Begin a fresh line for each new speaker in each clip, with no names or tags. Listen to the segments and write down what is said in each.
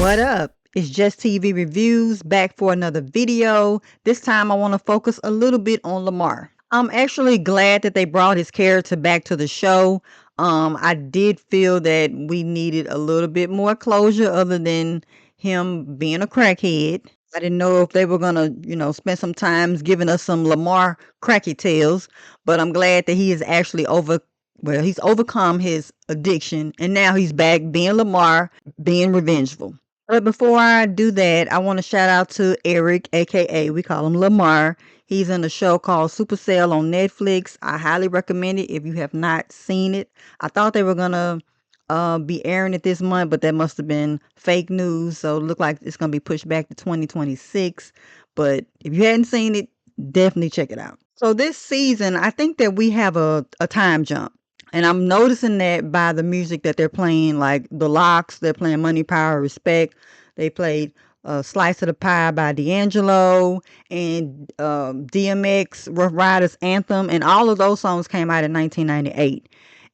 What up? It's Just TV Reviews back for another video. This time I want to focus a little bit on Lamar. I'm actually glad that they brought his character back to the show. I did feel that we needed a little bit more closure other than him being a crackhead. I didn't know if they were gonna, spend some time giving us some Lamar cracky tales, but I'm glad that he is actually he's overcome his addiction and now he's back being Lamar, being revengeful. But before I do that, I want to shout out to Eric, aka we call him Lamar. He's in a show called Supercell on Netflix. I highly recommend it if you have not seen it. I thought they were gonna be airing it this month, but that must have been fake news. So it looked like it's gonna be pushed back to 2026. But if you hadn't seen it, definitely check it out. So this season, I think that we have a time jump. And I'm noticing that by the music that they're playing, like the Locks, they're playing Money, Power, Respect. They played Slice of the Pie by D'Angelo and DMX, Rough Riders Anthem. And all of those songs came out in 1998.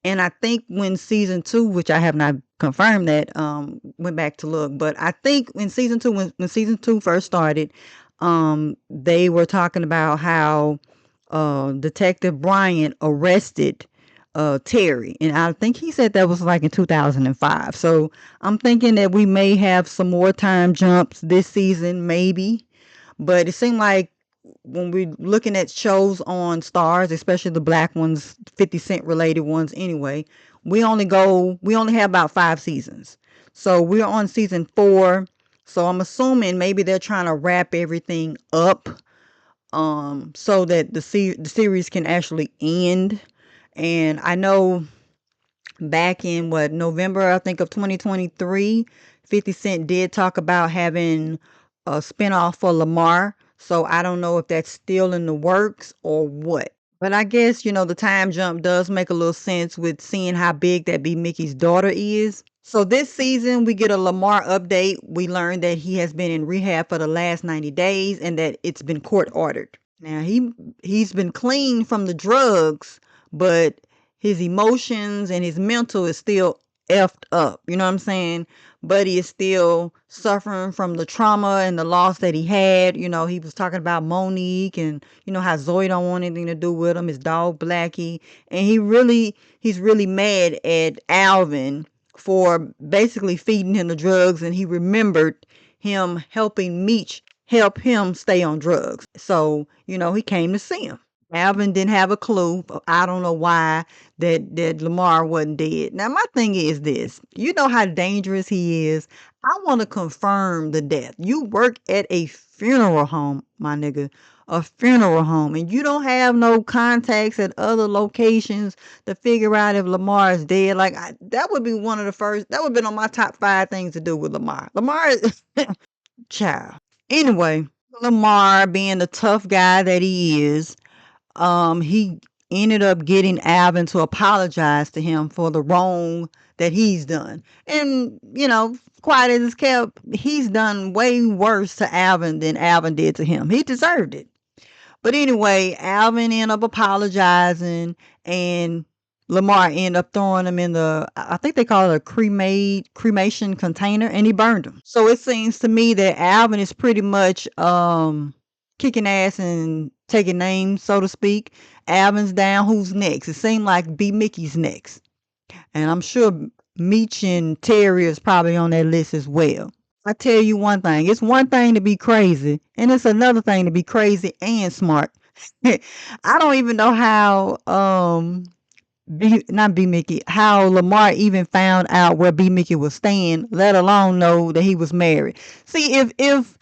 And I think when season 2, which I have not confirmed that, went back to look. But I think in season 2, when season 2 first started, they were talking about how Detective Bryant arrested Terry, and I think he said that was like in 2005. So I'm thinking that we may have some more time jumps this season, maybe. But it seemed like when we're looking at shows on Stars, especially the black ones, 50 Cent related ones anyway, we only have about 5 seasons. So we're on season 4. So I'm assuming maybe they're trying to wrap everything up so that the series can actually end. And I know back in November, I think of 2023, 50 Cent did talk about having a spinoff for Lamar. So I don't know if that's still in the works or what. But I guess, the time jump does make a little sense with seeing how big that B. Mickey's daughter is. So this season, we get a Lamar update. We learned that he has been in rehab for the last 90 days and that it's been court ordered. Now, he's been clean from the drugs, but his emotions and his mental is still effed up. You know what I'm saying? But he is still suffering from the trauma and the loss that he had. He was talking about Monique and, how Zoe don't want anything to do with him, his dog Blackie. And he's really mad at Alvin for basically feeding him the drugs. And he remembered him helping Meech help him stay on drugs. So, he came to see him. Alvin didn't have a clue. I don't know why that Lamar wasn't dead. Now, my thing is this. You know how dangerous he is. I want to confirm the death. You work at a funeral home, my nigga. A funeral home. And you don't have no contacts at other locations to figure out if Lamar is dead. That would be one of the first. That would have been on my top 5 things to do with Lamar. Lamar is... Child. Anyway, Lamar being the tough guy that he is, he ended up getting Alvin to apologize to him for the wrong that he's done. And, quiet as it's kept, he's done way worse to Alvin than Alvin did to him. He deserved it. But anyway, Alvin ended up apologizing and Lamar ended up throwing him in I think they call it a cremation container, and he burned him. So it seems to me that Alvin is pretty much kicking ass and taking names, so to speak. Alvin's down. Who's next? It seemed like B. Mickey's next. And I'm sure Meech and Terry is probably on that list as well. I tell you one thing. It's one thing to be crazy, and it's another thing to be crazy and smart. I don't even know how not B. Mickey, how Lamar even found out where B. Mickey was staying, let alone know that he was married. See, if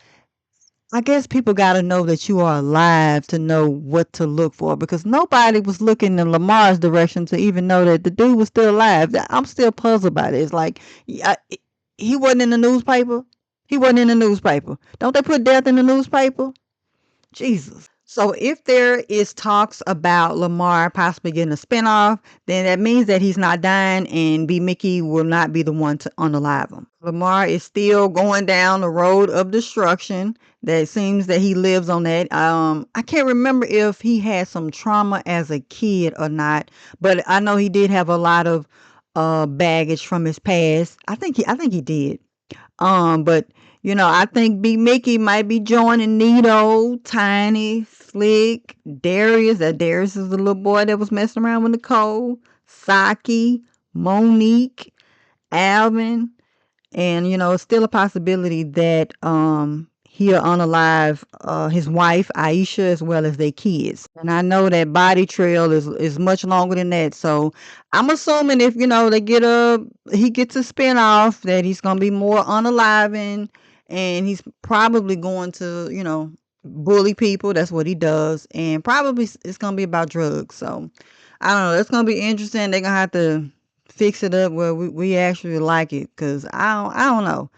I guess people got to know that you are alive to know what to look for, because nobody was looking in Lamar's direction to even know that the dude was still alive. I'm still puzzled by it. It's like he wasn't in the newspaper. He wasn't in the newspaper. Don't they put death in the newspaper? Jesus. So if there is talks about Lamar possibly getting a spinoff, then that means that he's not dying and B. Mickey will not be the one to unalive him. Lamar is still going down the road of destruction. That seems that he lives on that. I can't remember if he had some trauma as a kid or not, but I know he did have a lot of baggage from his past. I think he did. But I think Big Mickey might be joining Nito, Tiny, Slick, Darius. That Darius is the little boy that was messing around with Nicole, Saki, Monique, Alvin. And it's still a possibility that he'll unalive his wife Aisha as well as their kids. And I know that body trail is much longer than that. So I'm assuming if they he gets a spinoff that he's gonna be more unaliving, and he's probably going to bully people. That's what he does, and probably it's gonna be about drugs. So I don't know. It's gonna be interesting. They're gonna have to fix it up where we actually like it, because I don't know.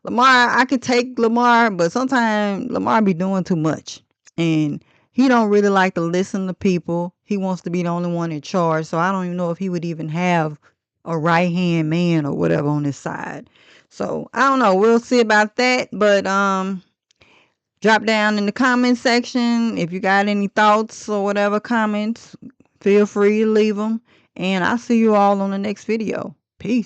Lamar, I could take Lamar, but sometimes Lamar be doing too much, and he don't really like to listen to people. He wants to be the only one in charge. So I don't even know if he would even have a right hand man or whatever on his side. So I don't know. We'll see about that. But drop down in the comment section if you got any thoughts or whatever comments. Feel free to leave them. And I'll see you all on the next video. Peace.